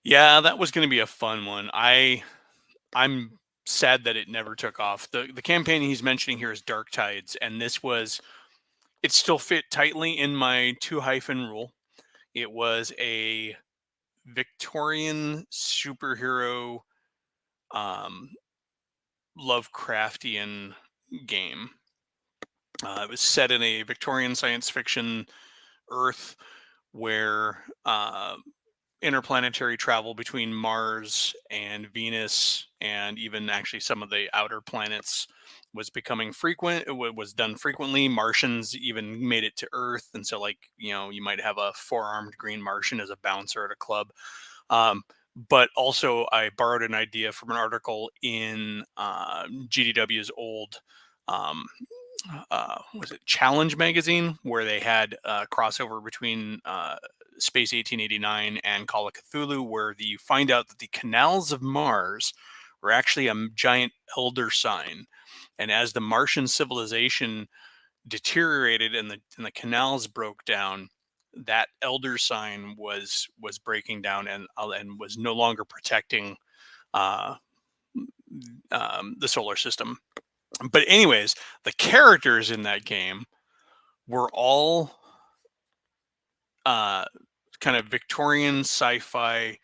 Yeah, that was going to be a fun one. I'm sad that it never took off. The campaign he's mentioning here is Dark Tides, and it still fit tightly in my 2 hyphen rule. It was a Victorian superhero um, Lovecraftian game. It was set in a Victorian science fiction Earth where interplanetary travel between Mars and Venus, and even actually some of the outer planets, was becoming frequent. Was done frequently. Martians even made it to Earth, and so, like, you might have a 4-armed green Martian as a bouncer at a club. Um, but also, I borrowed an idea from an article in GDW's old, um, was it Challenge magazine, where they had a crossover between Space 1889 and Call of Cthulhu, where you find out that the canals of Mars were actually a giant elder sign. And as the Martian civilization deteriorated and the canals broke down, that elder sign was breaking down and was no longer protecting uh, the solar system. But anyways, the characters in that game were all uh, kind of Victorian sci-fi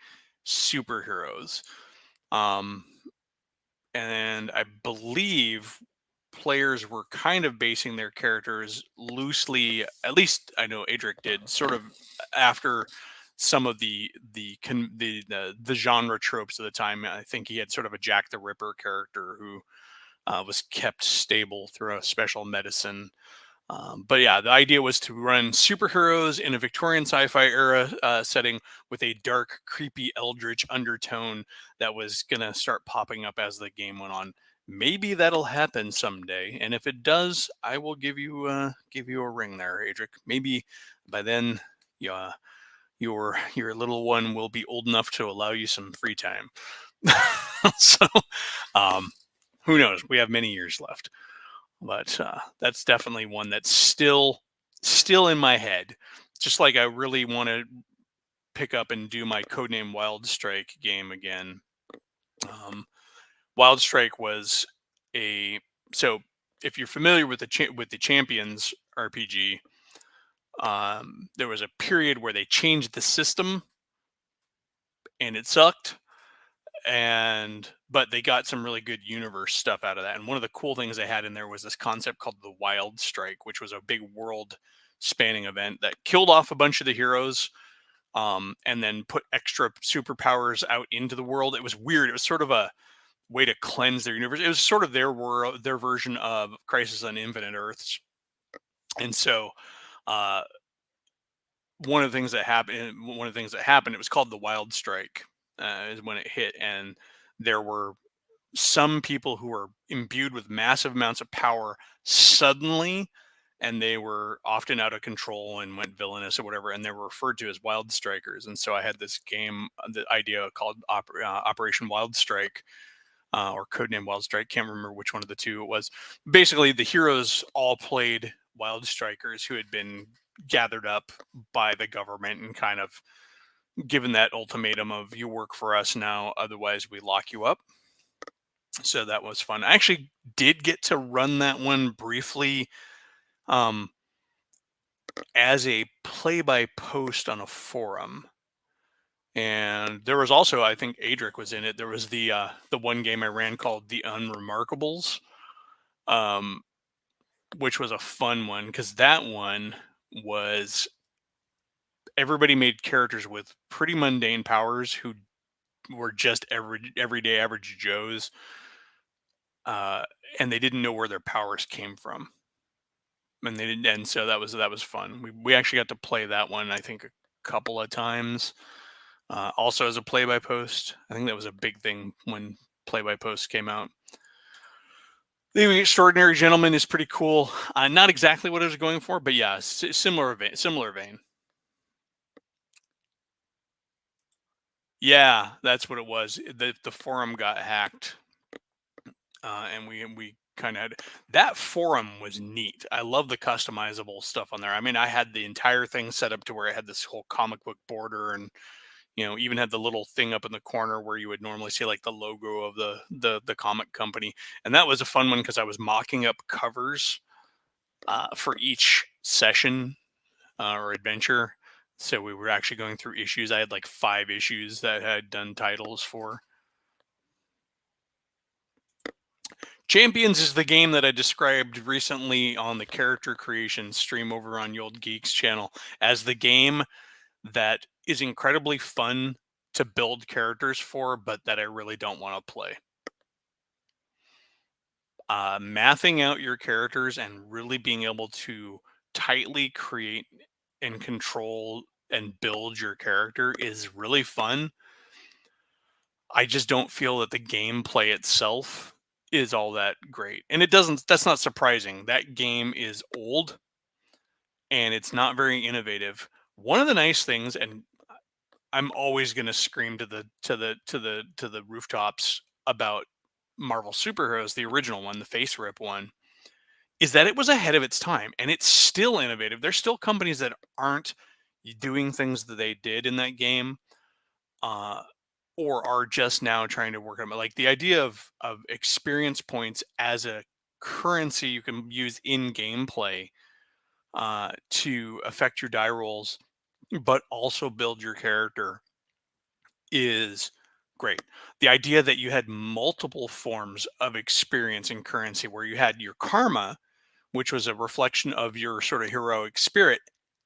superheroes. Um, and I believe players were kind of basing their characters loosely, at least I know Adric did, sort of after some of the genre tropes of the time. I think he had sort of a Jack the Ripper character who was kept stable through a special medicine. But yeah, the idea was to run superheroes in a Victorian sci-fi era setting with a dark, creepy, eldritch undertone that was gonna start popping up as the game went on. Maybe that'll happen someday, and if it does, I will give you a ring there, Adric. Maybe by then, yeah, your little one will be old enough to allow you some free time. So, um, who knows? We have many years left. But that's definitely one that's still in my head. Just like I really want to pick up and do my Codename Wild Strike game again. Wild Strike was a so if you're familiar with the Champions RPG, there was a period where they changed the system and it sucked, and but they got some really good universe stuff out of that. And one of the cool things they had in there was this concept called the Wild Strike, which was a big world spanning event that killed off a bunch of the heroes, and then put extra superpowers out into the world. It was weird. It was sort of a way to cleanse their universe. It was sort of their world, their version of Crisis on Infinite Earths. And so uh, one of the things that happened, it was called the Wild Strike, is when it hit. And there were some people who were imbued with massive amounts of power suddenly, and they were often out of control and went villainous or whatever, and they were referred to as Wild Strikers. And so I had this game, the idea called Operation Wild Strike, or Codename Wild Strike. Can't remember which one of the two it was. Basically, the heroes all played Wild Strikers who had been gathered up by the government and kind of given that ultimatum of you work for us now, otherwise we lock you up. So that was fun. I actually did get to run that one briefly um, as a play-by-post on a forum. And there was also, I think Adric was in it. There was the one game I ran called The Unremarkables, um, which was a fun one because that one was everybody made characters with pretty mundane powers who were just everyday average Joes, uh, and they didn't know where their powers came from, and they didn't. And so that was fun. We actually got to play that one I think a couple of times. Also as a play by post, I think that was a big thing when play by post came out. The Extraordinary Gentleman is pretty cool. Not exactly what I was going for, but yeah, similar vein. Similar vein. Yeah, that's what it was. The forum got hacked, and we kind of had that forum was neat. I love the customizable stuff on there. I mean, I had the entire thing set up to where I had this whole comic book border, and even had the little thing up in the corner where you would normally see like the logo of the comic company, and that was a fun one because I was mocking up covers for each session or adventure. So we were actually going through issues. I had like 5 issues that I had done titles for. Champions is the game that I described recently on the character creation stream over on Yold Geeks channel as the game that is incredibly fun to build characters for, but that I really don't want to play. Mathing out your characters and really being able to tightly create and control and build your character is really fun. I just don't feel that the gameplay itself is all that great. And that's not surprising. That game is old and it's not very innovative. One of the nice things, and I'm always going to scream to the rooftops about Marvel Superheroes, the original one, the face rip one, is that it was ahead of its time and it's still innovative. There's still companies that aren't doing things that they did in that game, uh, or are just now trying to work on it. Like the idea of experience points as a currency you can use in gameplay to affect your die rolls, but also build your character is great. The idea that you had multiple forms of experience and currency, where you had your karma, which was a reflection of your sort of heroic spirit,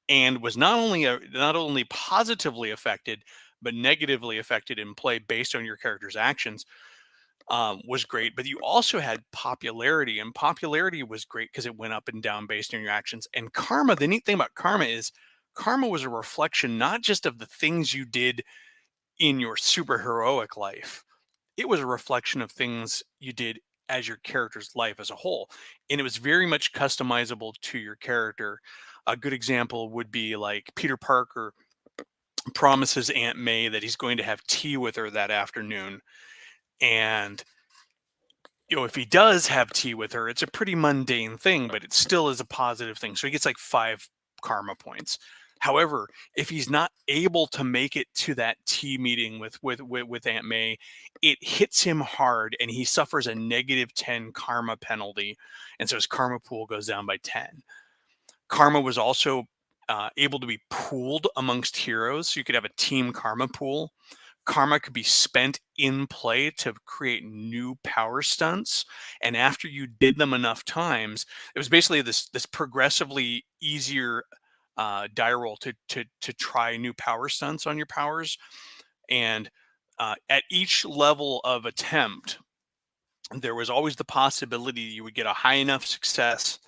and was not only positively affected but negatively affected in play based on your character's actions, was great. But you also had popularity, and popularity was great because it went up and down based on your actions. And karma, the neat thing about karma is karma was a reflection not just of the things you did in your superheroic life, it was a reflection of things you did as your character's life as a whole. And it was very much customizable to your character. A good example would be like Peter Parker promises Aunt May that he's going to have tea with her that afternoon. And if he does have tea with her, it's a pretty mundane thing, but it still is a positive thing. So he gets like 5 karma points. However, if he's not able to make it to that tea meeting with Aunt May, it hits him hard and he suffers a -10 karma penalty. And so his karma pool goes down by 10. Karma was also able to be pooled amongst heroes. So you could have a team karma pool. Karma could be spent in play to create new power stunts. And after you did them enough times, it was basically this progressively easier die roll to try new power stunts on your powers. And at each level of attempt, there was always the possibility you would get a high enough success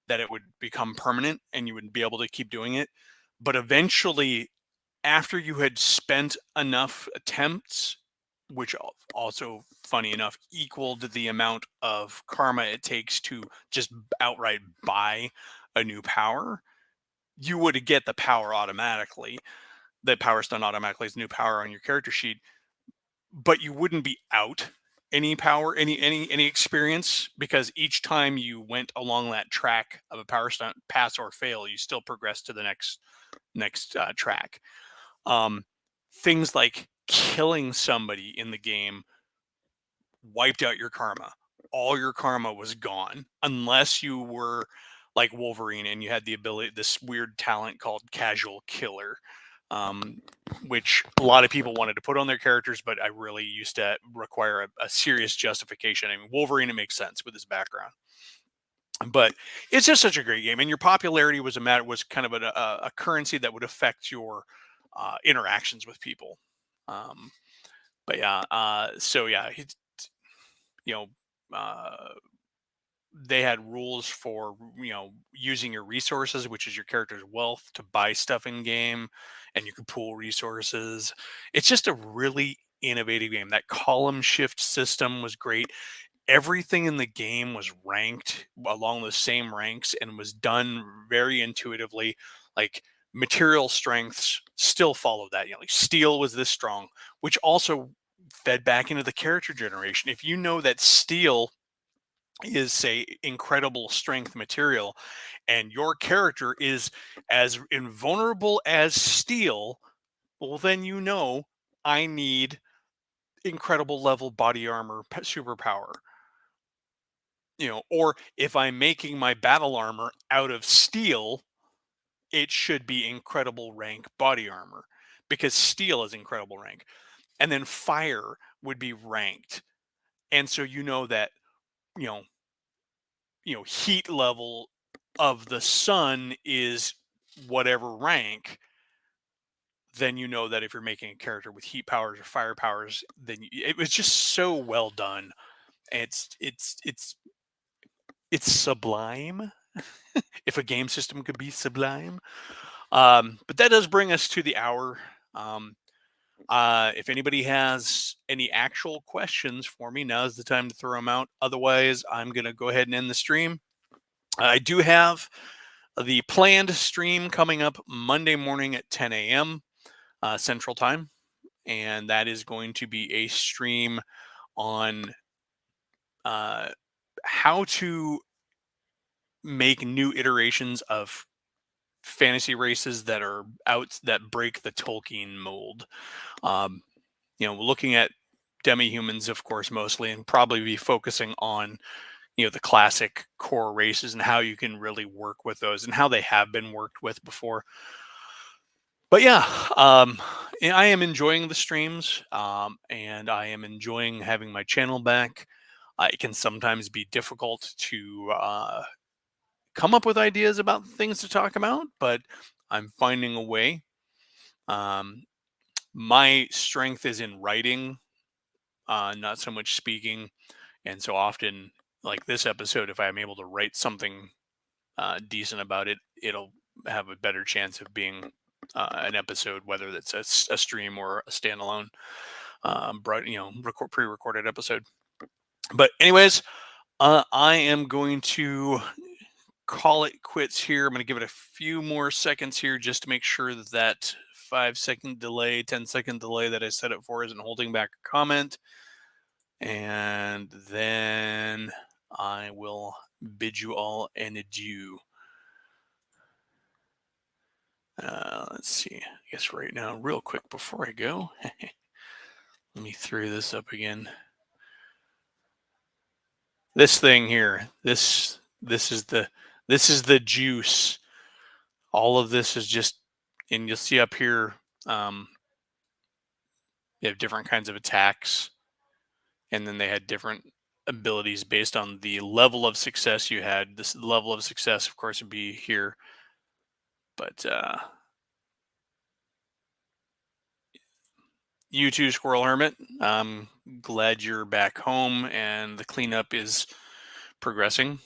that it would become permanent and you would be able to keep doing it. But eventually, after you had spent enough attempts, which also, funny enough, equaled the amount of karma it takes to just outright buy a new power, you would get the power automatically. The power stun automatically is new power on your character sheet, but you wouldn't be out. any power, any experience, because each time you went along that track of a power stunt, pass or fail, you still progress to the next track. Um, Things like killing somebody in the game wiped out your karma. All your karma was gone unless you were like Wolverine and you had the ability, this weird talent called Casual Killer, um, which a lot of people wanted to put on their characters, but I really used to require a serious justification. I mean, Wolverine, it makes sense with his background, but it's just such a great game, and your popularity was kind of a currency that would affect your interactions with people. Um, but yeah, so yeah, you know, uh, they had rules for using your resources, which is your character's wealth, to buy stuff in game, and you can pool resources. It's just a really innovative game. That column shift system was great. Everything in the game was ranked along the same ranks and was done very intuitively. Like material strengths still follow that. Like steel was this strong, which also fed back into the character generation. If you know that steel is, say, incredible strength material and your character is as invulnerable as steel, well then I need incredible level body armor superpower. Or if I'm making my battle armor out of steel, it should be incredible rank body armor, because steel is incredible rank. And then fire would be ranked. And so that, you know, heat level of the sun is whatever rank, then that if you're making a character with heat powers or fire powers, then it was just so well done. It's sublime. If a game system could be sublime. But that does bring us to the hour. Um, if anybody has any actual questions for me, now's the time to throw them out. Otherwise, I'm going to go ahead and end the stream. I do have the planned stream coming up Monday morning at 10 a.m. Central Time. And that is going to be a stream on how to make new iterations of fantasy races that are out, that break the Tolkien mold. Um, looking at demi-humans, of course, mostly, and probably be focusing on the classic core races and how you can really work with those and how they have been worked with before. But yeah, I am enjoying the streams, and I am enjoying having my channel back. It can sometimes be difficult to come up with ideas about things to talk about, but I'm finding a way. Um, my strength is in writing, not so much speaking. And so often, like this episode, if I'm able to write something decent about it, it'll have a better chance of being an episode, whether that's a stream or a standalone, pre-recorded episode. But anyways, I am going to call it quits here. I'm going to give it a few more seconds here just to make sure that 5-second delay, 10-second delay that I set it for isn't holding back a comment. And then I will bid you all an adieu. Let's see. I guess right now, real quick before I go, let me throw this up again. This thing here, this is the juice. All of this is just, and you'll see up here, you have different kinds of attacks, and then they had different abilities based on the level of success you had. This level of success, of course, would be here, but you too, Squirrel Hermit. I'm glad you're back home and the cleanup is progressing.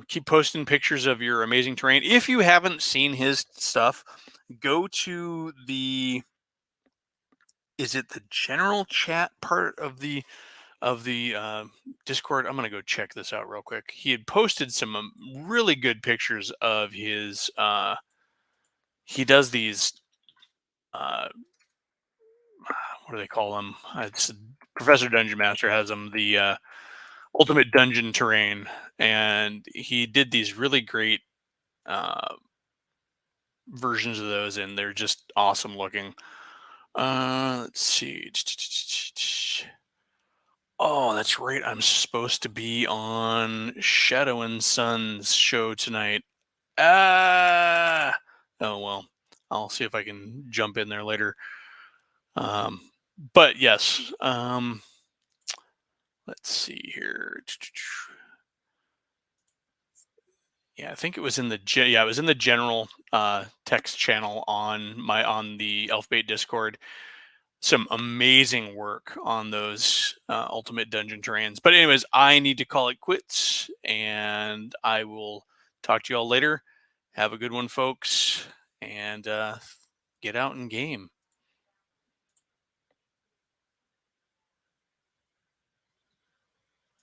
Keep posting pictures of your amazing terrain. If you haven't seen his stuff, go to is it the general chat part of the Discord? I'm gonna go check this out real quick. He had posted some really good pictures of his. He does these. What do they call them? It's Professor Dungeon Master has them, the Ultimate Dungeon Terrain, and he did these really great uh, versions of those, and they're just awesome looking. Let's see. Oh, that's right. I'm supposed to be on Shadow and Sun's show tonight. Ah. Oh well. I'll see if I can jump in there later. Um, but yes. Let's see here. Yeah, I think it was in the yeah, it was in the general text channel on the Elfbait Discord. Some amazing work on those Ultimate Dungeon terrains. But anyways, I need to call it quits, and I will talk to you all later. Have a good one, folks, and get out and game.